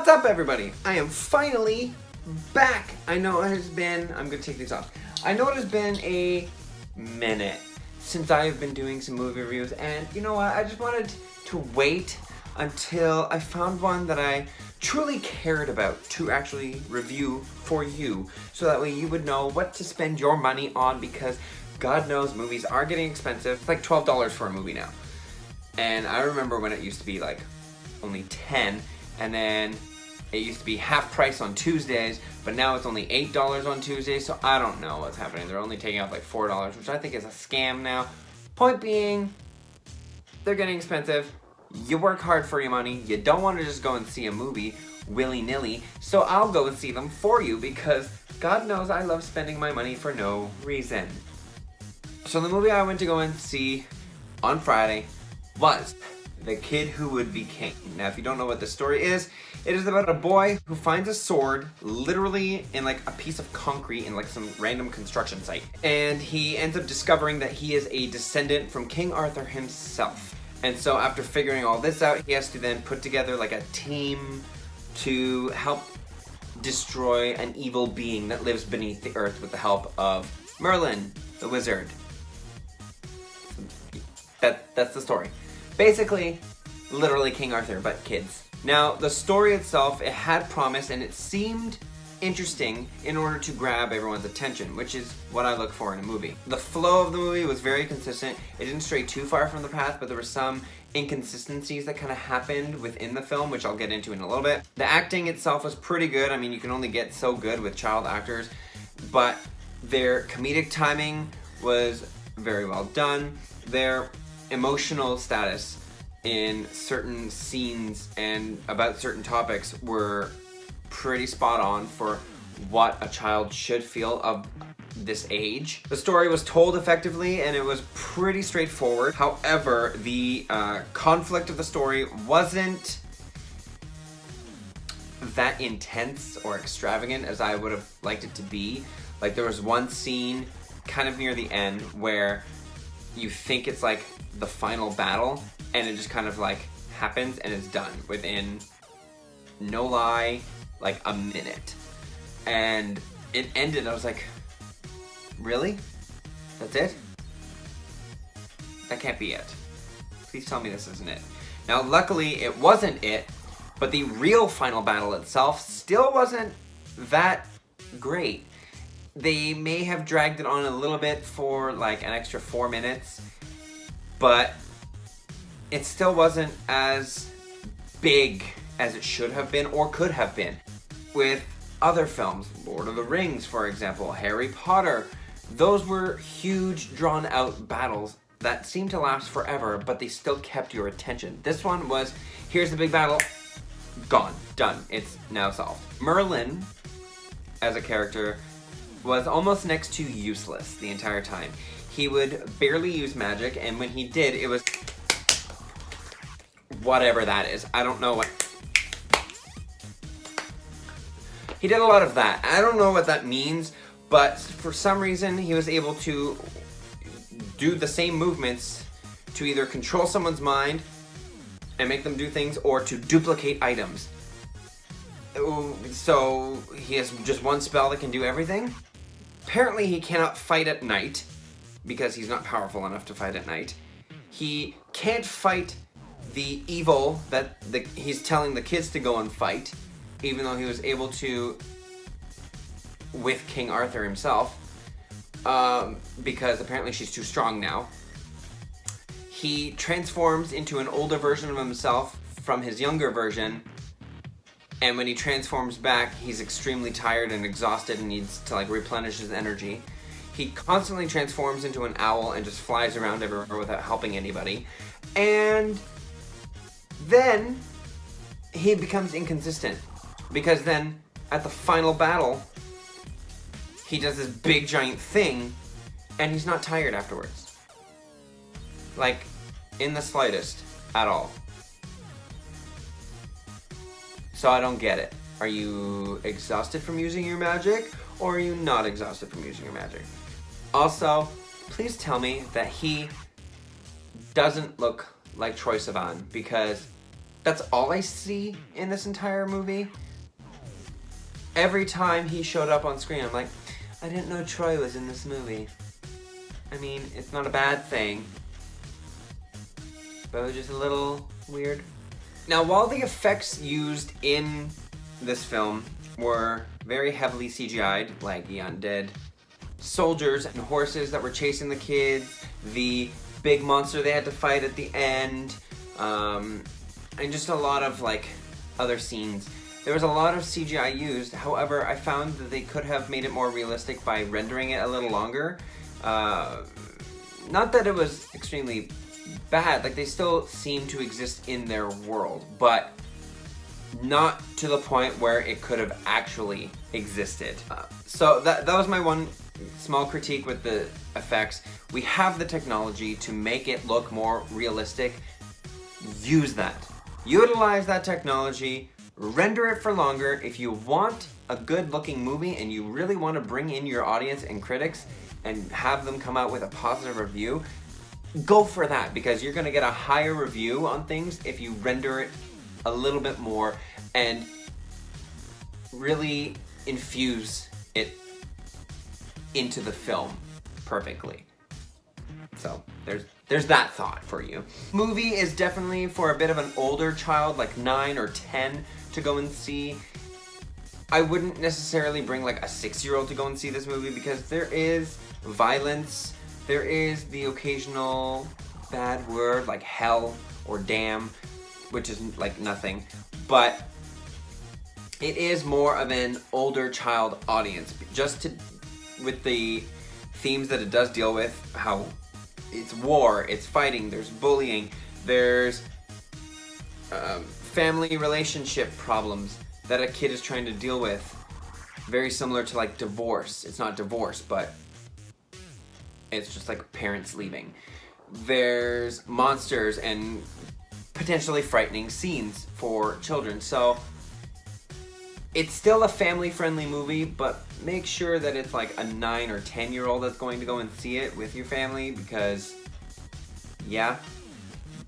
What's up, everybody? I am finally back. I know it has been, I'm gonna take these off. I know it has been a minute since I have been doing some movie reviews, and you know what? I just wanted to wait until I found one that I truly cared about to actually review for you, so that way you would know what to spend your money on, because God knows movies are getting expensive. It's like $12 for a movie now. And I remember when it used to be like only 10, and then it used to be half price on Tuesdays, but now it's only $8 on Tuesdays, so I don't know what's happening. They're only taking out like $4, which I think is a scam now. Point being, they're getting expensive. You work hard for your money. You don't want to just go and see a movie willy-nilly, so I'll go and see them for you, because God knows I love spending my money for no reason. So the movie I went to go and see on Friday was The Kid Who Would Be King. Now, if you don't know what the story is, it is about a boy who finds a sword literally in like a piece of concrete in like some random construction site. And he ends up discovering that he is a descendant from King Arthur himself. And so after figuring all this out, he has to then put together like a team to help destroy an evil being that lives beneath the earth with the help of Merlin, the wizard. That's the story. Basically, literally King Arthur, but kids. Now, the story itself, it had promise, and it seemed interesting in order to grab everyone's attention, which is what I look for in a movie. The flow of the movie was very consistent. It didn't stray too far from the path, but there were some inconsistencies that kind of happened within the film, which I'll get into in a little bit. The acting itself was pretty good. I mean, you can only get so good with child actors, but their comedic timing was very well done. Their emotional status in certain scenes and about certain topics were pretty spot on for what a child should feel of this age. The story was told effectively, and it was pretty straightforward. However, the conflict of the story wasn't that intense or extravagant as I would have liked it to be. Like, there was one scene kind of near the end where you think it's like the final battle, and it just kind of like happens and it's done within, no lie, like a minute. And it ended, I was like, really? That's it? That can't be it. Please tell me this isn't it. Now, luckily it wasn't it, but the real final battle itself still wasn't that great. They may have dragged it on a little bit for like an extra 4 minutes, but it still wasn't as big as it should have been or could have been. With other films, Lord of the Rings, for example, Harry Potter, those were huge, drawn-out battles that seemed to last forever, but they still kept your attention. This one was, here's the big battle, gone, done, it's now solved. Merlin, as a character, was almost next to useless the entire time. He would barely use magic, and when he did, it was whatever that is. I don't know what. He did a lot of that. I don't know what that means, but for some reason, he was able to do the same movements to either control someone's mind and make them do things, or to duplicate items. So he has just one spell that can do everything. Apparently he cannot fight at night, because he's not powerful enough to fight at night. He can't fight the evil that he's telling the kids to go and fight, even though he was able to with King Arthur himself, because apparently she's too strong now. He transforms into an older version of himself from his younger version, and when he transforms back, he's extremely tired and exhausted and needs to like replenish his energy. He constantly transforms into an owl and just flies around everywhere without helping anybody. And then he becomes inconsistent, because then at the final battle, he does this big giant thing and he's not tired afterwards. Like, in the slightest at all. So I don't get it. Are you exhausted from using your magic, or are you not exhausted from using your magic? Also, please tell me that he doesn't look like Troye Sivan, because That's all I see in this entire movie. Every time he showed up on screen, I'm like, I didn't know Troy was in this movie. I mean, it's not a bad thing, but it was just a little weird. Now, while the effects used in this film were very heavily CGI'd, like the undead soldiers and horses that were chasing the kids, the big monster they had to fight at the end, and just a lot of like other scenes. There was a lot of CGI used. However, I found that they could have made it more realistic by rendering it a little longer. Not that it was extremely bad, like they still seem to exist in their world, but not to the point where it could have actually existed. So that was my one small critique with the effects. We have the technology to make it look more realistic. Use that. Utilize that technology. Render it for longer. If you want a good looking movie and you really want to bring in your audience and critics and have them come out with a positive review, go for that, because you're going to get a higher review on things if you render it a little bit more and really infuse it into the film perfectly. So there's that thought for you. Movie is definitely for a bit of an older child, like 9 or 10, to go and see. I wouldn't necessarily bring like a 6-year-old to go and see this movie, because there is violence, there is the occasional bad word like hell or damn, which is like nothing, but it is more of an older child audience, with the themes that it does deal with, how it's war, it's fighting, there's bullying, there's family relationship problems that a kid is trying to deal with. Very similar to like divorce. It's not divorce, but it's just like parents leaving. There's monsters and potentially frightening scenes for children. So it's still a family-friendly movie, but make sure that it's like a 9 or 10-year-old that's going to go and see it with your family, because yeah.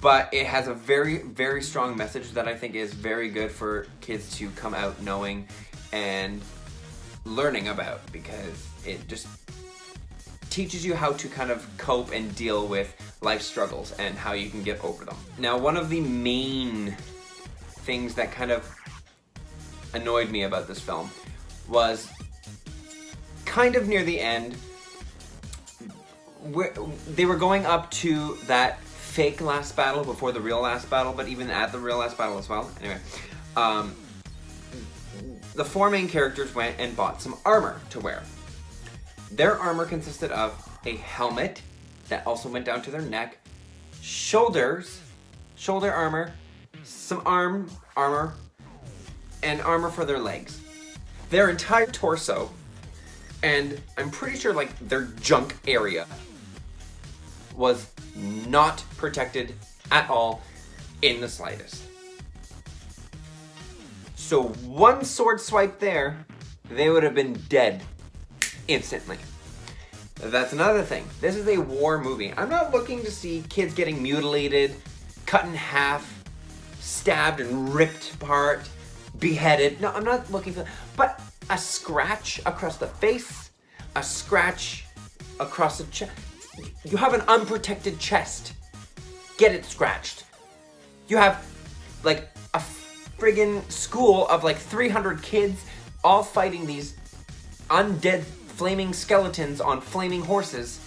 But it has a very, very strong message that I think is very good for kids to come out knowing and learning about, because it just teaches you how to kind of cope and deal with life struggles and how you can get over them. Now, one of the main things that kind of annoyed me about this film was kind of near the end, they were going up to that fake last battle before the real last battle, but even at the real last battle as well. Anyway, the 4 main characters went and bought some armor to wear. Their armor consisted of a helmet that also went down to their neck, shoulder armor, some arm armor, and armor for their legs. Their entire torso, and I'm pretty sure like their junk area, was not protected at all in the slightest. So one sword swipe there, they would have been dead instantly. That's another thing. This is a war movie. I'm not looking to see kids getting mutilated, cut in half, stabbed and ripped apart, beheaded. No, I'm not looking for that. But a scratch across the face, a scratch across the chest. You have an unprotected chest. Get it scratched. You have like a friggin' school of like 300 kids all fighting these undead flaming skeletons on flaming horses.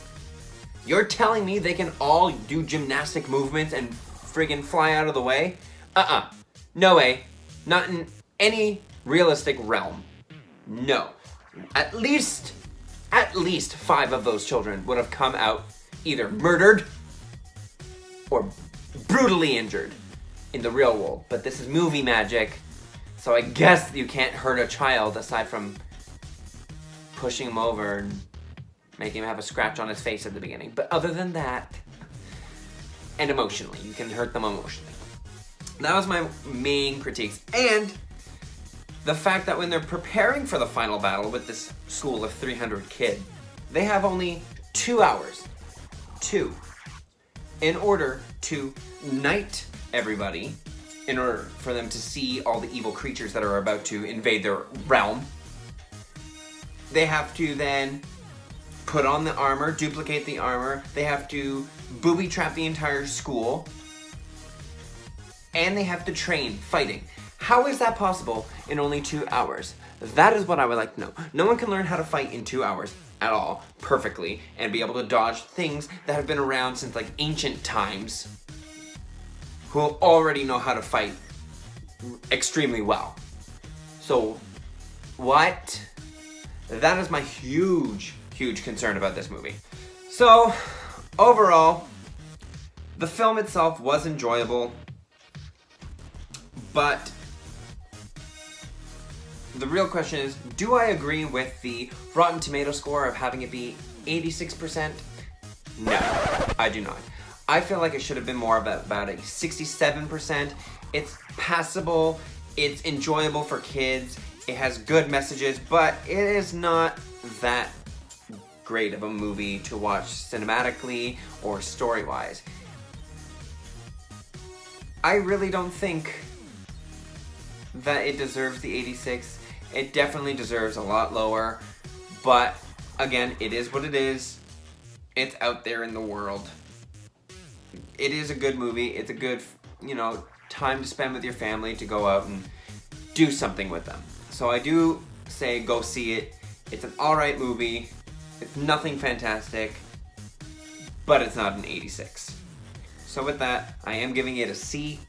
You're telling me they can all do gymnastic movements and friggin' fly out of the way? No way. Not in any realistic realm. No. At least 5 of those children would have come out either murdered or brutally injured in the real world. But this is movie magic, so I guess you can't hurt a child aside from pushing him over and making him have a scratch on his face at the beginning. But other than that, and emotionally, you can hurt them emotionally. That was my main critiques. And the fact that when they're preparing for the final battle with this school of 300 kids, they have only 2 hours, in order to knight everybody in order for them to see all the evil creatures that are about to invade their realm. They have to then put on the armor, duplicate the armor. They have to booby trap the entire school. And they have to train fighting. How is that possible in only 2 hours? That is what I would like to know. No one can learn how to fight in 2 hours at all, perfectly, and be able to dodge things that have been around since like ancient times, who already know how to fight extremely well. So, what? That is my huge concern about this movie. So, overall, the film itself was enjoyable, but the real question is, do I agree with the Rotten Tomato score of having it be 86%? No, I do not. I feel like it should have been more about a 67%. It's passable, it's enjoyable for kids, it has good messages, but it is not that great of a movie to watch cinematically or story-wise. I really don't think that it deserves the 86. It definitely deserves a lot lower, but again, it is what it is. It's out there in the world. It is a good movie. It's a good, time to spend with your family, to go out and do something with them. So I do say go see it. It's an alright movie. It's nothing fantastic, but it's not an 86. So with that, I am giving it a C+.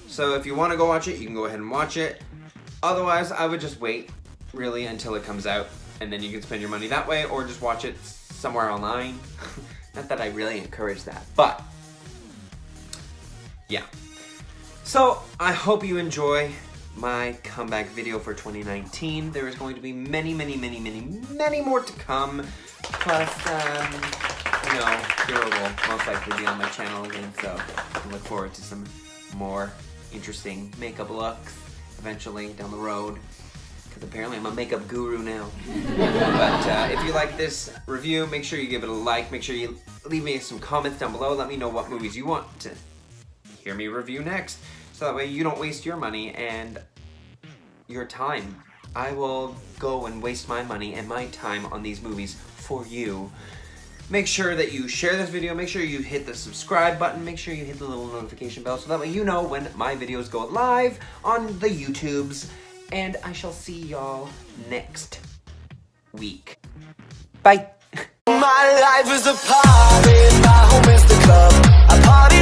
So if you want to go watch it, you can go ahead and watch it. Otherwise, I would just wait, really, until it comes out, and then you can spend your money that way, or just watch it somewhere online. Not that I really encourage that, but yeah. So I hope you enjoy my comeback video for 2019. There is going to be many more to come. Plus, Hero will most likely be on my channel again, so I look forward to some more interesting makeup looks eventually down the road, because apparently I'm a makeup guru now. But if you like this review, make sure you give it a like. Make sure you leave me some comments down below. Let me know what movies you want to hear me review next, so that way you don't waste your money and your time. I will go and waste my money and my time on these movies for you. Make sure that you share this video, make sure you hit the subscribe button, make sure you hit the little notification bell so that way you know when my videos go live on the YouTubes. And I shall see y'all next week. Bye. My life is a party, my home is the club. I party